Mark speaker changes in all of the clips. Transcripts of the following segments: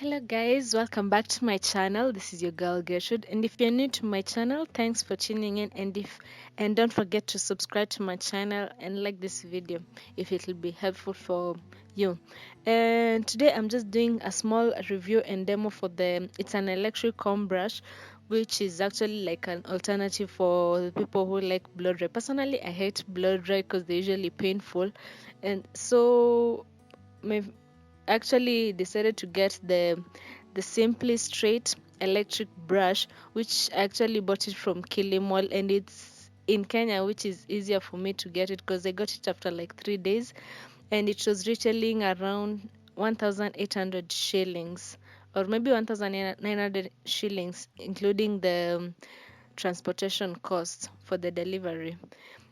Speaker 1: Hello guys, welcome back to my channel. This is your girl Gertrude, and if you're new to my channel, thanks for tuning in. And don't forget to subscribe to my channel and like this video if it will be helpful for you. And today I'm just doing a small review and demo for it's an electric comb brush, which is actually like an alternative for the people who like blow dry. Personally, I hate blow dry because they're usually painful, and so my actually decided to get the Simply Straight electric brush, which I actually bought it from Kilimall, and it's in Kenya, which is easier for me to get it because I got it after like 3 days, and it was retailing around 1,800 shillings, or maybe 1,900 shillings, including the transportation cost for the delivery.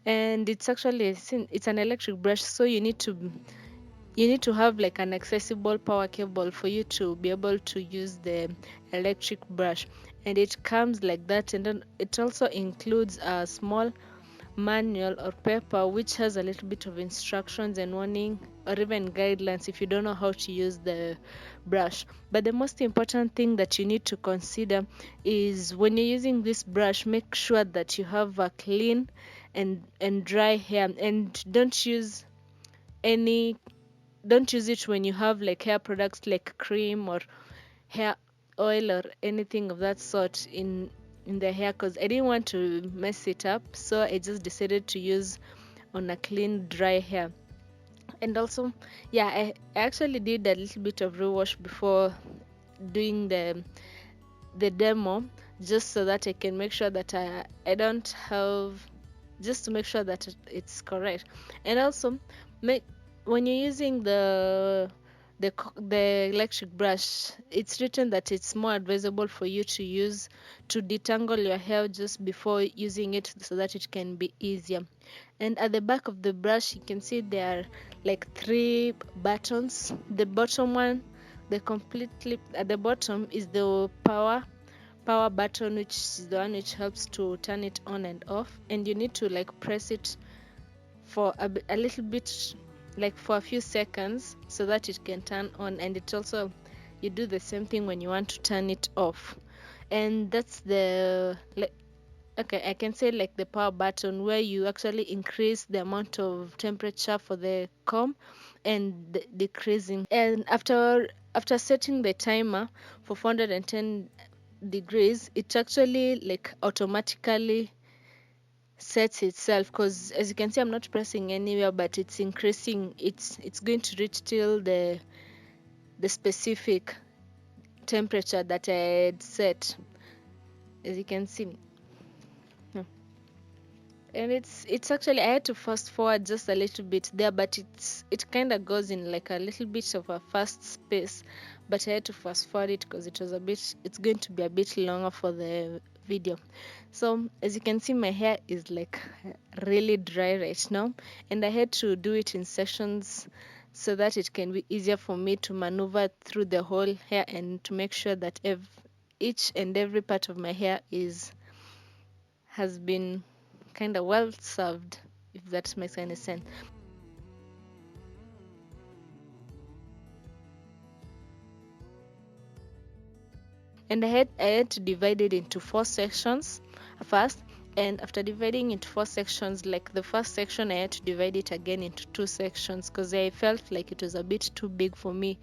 Speaker 1: And it's actually it's an electric brush, so you need to have like an accessible power cable for you to be able to use the electric brush, and it comes like that. And then it also includes a small manual or paper which has a little bit of instructions and warning or even guidelines if you don't know how to use the brush. But the most important thing that you need to consider is when you're using this brush, make sure that you have a clean and dry hair, and any don't use it when you have like hair products like cream or hair oil or anything of that sort in the hair, because I didn't want to mess it up, so I just decided to use on a clean dry hair. And also, yeah, I actually did a little bit of rewash before doing the demo, just so that I can make sure that I don't have, just to make sure that it's correct. And also, make when you're using the electric brush, it's written that it's more advisable for you to use to detangle your hair just before using it, so that it can be easier. And at the back of the brush, you can see there are like three buttons. The bottom one, the completely at the bottom, is the power button, which is the one which helps to turn it on and off, and you need to like press it for a little bit, like for a few seconds, so that it can turn on. And it also, you do the same thing when you want to turn it off. And that's the like, okay, I can say like the power button, where you actually increase the amount of temperature for the comb and decreasing. And after setting the timer for 410 degrees, it actually like automatically sets itself, because as you can see, I'm not pressing anywhere, but it's increasing. It's going to reach till the specific temperature that I had set, as you can see. And it's actually, I had to fast forward just a little bit there, but it kind of goes in like a little bit of a fast pace, but I had to fast forward it because it's going to be a bit longer for the video. So as you can see, my hair is like really dry right now, and I had to do it in sections so that it can be easier for me to maneuver through the whole hair, and to make sure that each and every part of my hair has been kind of well served, if that makes any sense. And I had to divide it into 4 sections first. And after dividing into 4 sections, like the first section, I had to divide it again into 2 sections, because I felt like it was a bit too big for me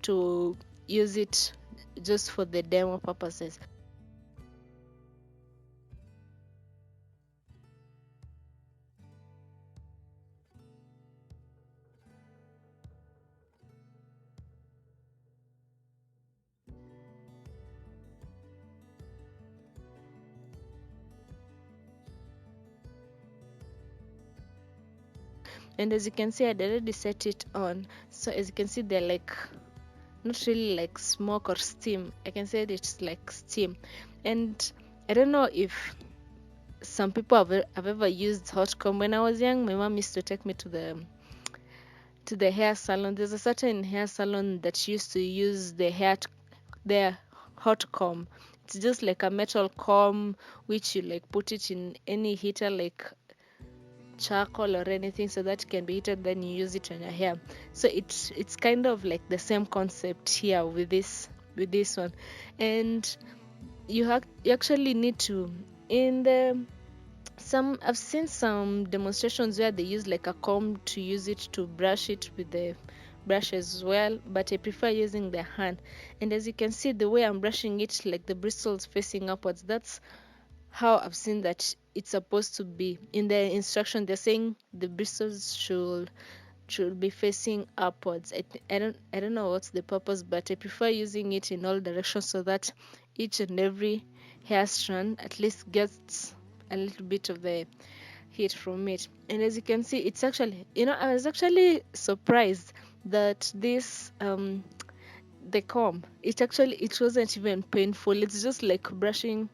Speaker 1: to use it just for the demo purposes. And as you can see, I'd already set it on. So as you can see, they're like not really like smoke or steam. I can say it's like steam. And I don't know if some people have ever used hot comb. When I was young, my mom used to take me to the hair salon. There's a certain hair salon that used to use their hot comb. It's just like a metal comb which you like put it in any heater, like charcoal or anything, so that can be heated, then you use it on your hair. So it's kind of like the same concept here with this with this one. And you actually need to, in the some I've seen some demonstrations where they use like a comb to use it to brush it with the brush as well, but I prefer using the hand. And as you can see, the way I'm brushing it, like the bristles facing upwards, that's how I've seen that it's supposed to be. In the instruction, they're saying the bristles should be facing upwards. I don't know what's the purpose, but I prefer using it in all directions so that each and every hair strand at least gets a little bit of the heat from it. And as you can see, it's actually, I was actually surprised that this the comb, it wasn't even painful. It's just like brushing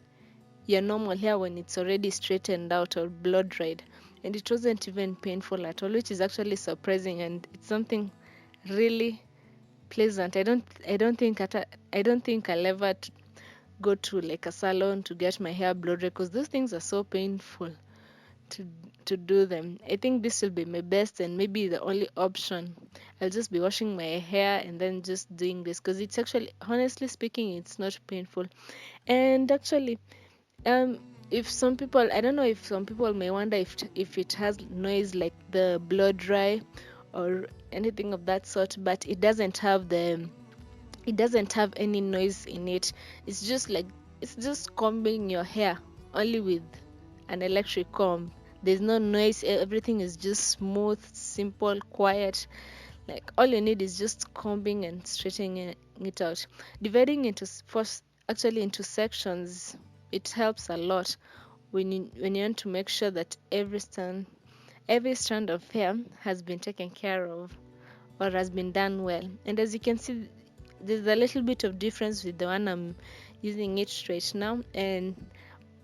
Speaker 1: your normal hair when it's already straightened out or blow dried, and it wasn't even painful at all, which is actually surprising, and it's something really pleasant. I don't think I'll ever go to like a salon to get my hair blow dried, because those things are so painful to do them. I think this will be my best and maybe the only option. I'll just be washing my hair and then just doing this, because it's actually, honestly speaking, it's not painful. And actually, um if some people, I don't know, if some people may wonder if it has noise like the blow dry or anything of that sort, but it doesn't have any noise in it. It's just like, it's just combing your hair only with an electric comb. There's no noise, everything is just smooth, simple, quiet. Like all you need is just combing and straightening it out. Dividing first, actually into sections, it helps a lot when you want to make sure that every strand of hair has been taken care of or has been done well. And as you can see, there's a little bit of difference with the one I'm using it right now, and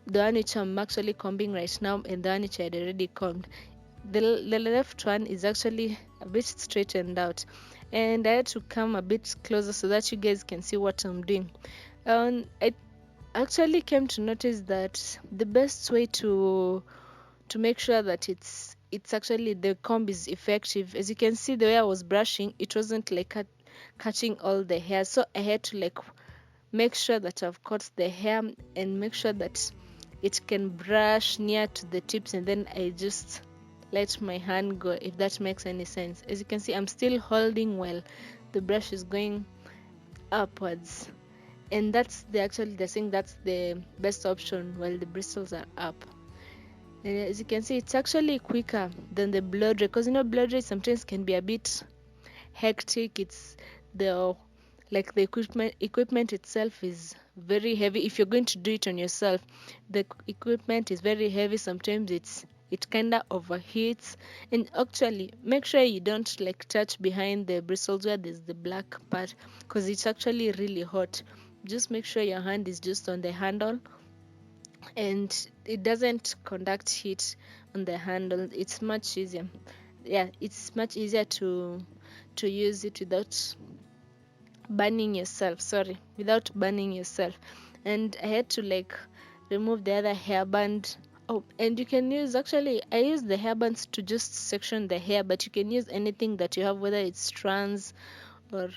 Speaker 1: the one which I'm actually combing right now, and the one which I had already combed. The left one is actually a bit straightened out, and I had to come a bit closer so that you guys can see what I'm doing. I actually came to notice that the best way to make sure that it's actually the comb is effective, as you can see, the way I was brushing, it wasn't like catching all the hair, so I had to like make sure that I've caught the hair and make sure that it can brush near to the tips, and then I just let my hand go, if that makes any sense. As you can see, I'm still holding while the brush is going upwards, and that's they're saying that's the best option while the bristles are up. And as you can see, it's actually quicker than the blow dry, because blow dry sometimes can be a bit hectic. It's the like the equipment itself is very heavy. If you're going to do it on yourself, the equipment is very heavy. Sometimes it kind of overheats. And actually, make sure you don't like touch behind the bristles where there's the black part, because it's actually really hot. Just make sure your hand is just on the handle and it doesn't conduct heat on the handle. It's much easier. Yeah, it's much easier to use it without burning yourself. Sorry, without burning yourself. And I had to like remove the other hairband. Oh, and you can use, actually I use the hairbands to just section the hair, but you can use anything that you have, whether it's strands or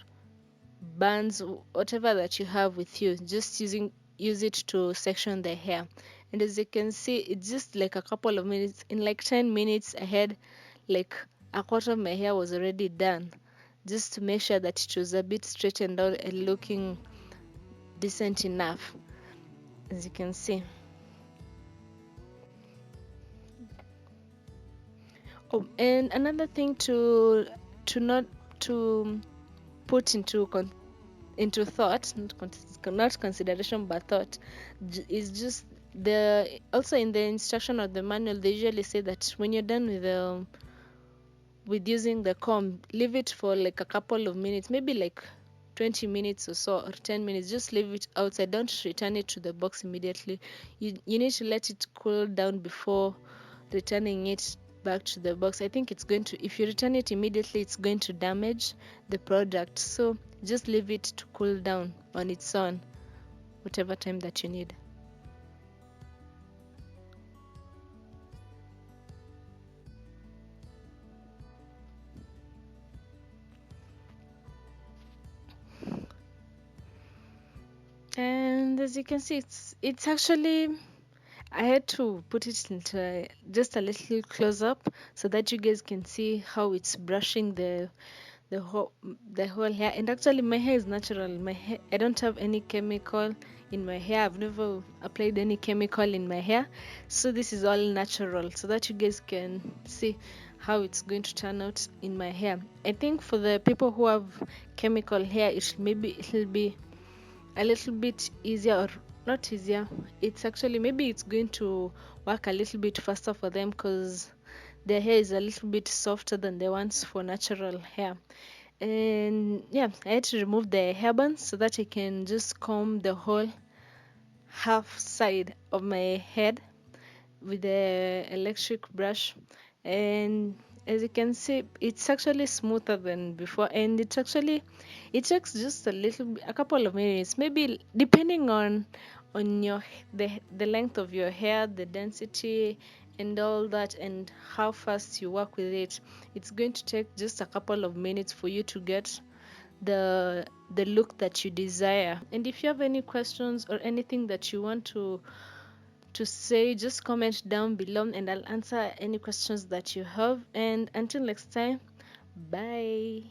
Speaker 1: bands, whatever that you have with you, just use it to section the hair. And as you can see, it's just like a couple of minutes. In like 10 minutes I had like a quarter of my hair was already done, just to make sure that it was a bit straightened out and looking decent enough, as you can see. Oh, and another thing to not to put into thought, not consideration but thought, is just the also in the instruction or the manual, they usually say that when you're done with using the comb, leave it for like a couple of minutes, maybe like 20 minutes or so, or 10 minutes. Just leave it outside, don't return it to the box immediately. You need to let it cool down before returning it back to the box. I think it's going to, if you return it immediately, it's going to damage the product, so just leave it to cool down on its own, whatever time that you need. And as you can see, it's actually, I had to put it into just a little close up so that you guys can see how it's brushing the whole the whole hair. And actually my hair is natural. My hair, I don't have any chemical in my hair. I've never applied any chemical in my hair, so this is all natural, so that you guys can see how it's going to turn out in my hair. I think for the people who have chemical hair, it'll be a little bit easier, or not easier, it's actually, maybe it's going to work a little bit faster for them because their hair is a little bit softer than the ones for natural hair. And yeah, I had to remove the hairband so that I can just comb the whole half side of my head with the electric brush. And as you can see, it's actually smoother than before, and it takes just a couple of minutes, maybe, depending on the length of your hair, the density and all that, and how fast you work with it. It's going to take just a couple of minutes for you to get the look that you desire. And if you have any questions or anything that you want to say, just comment down below and I'll answer any questions that you have. And until next time, bye.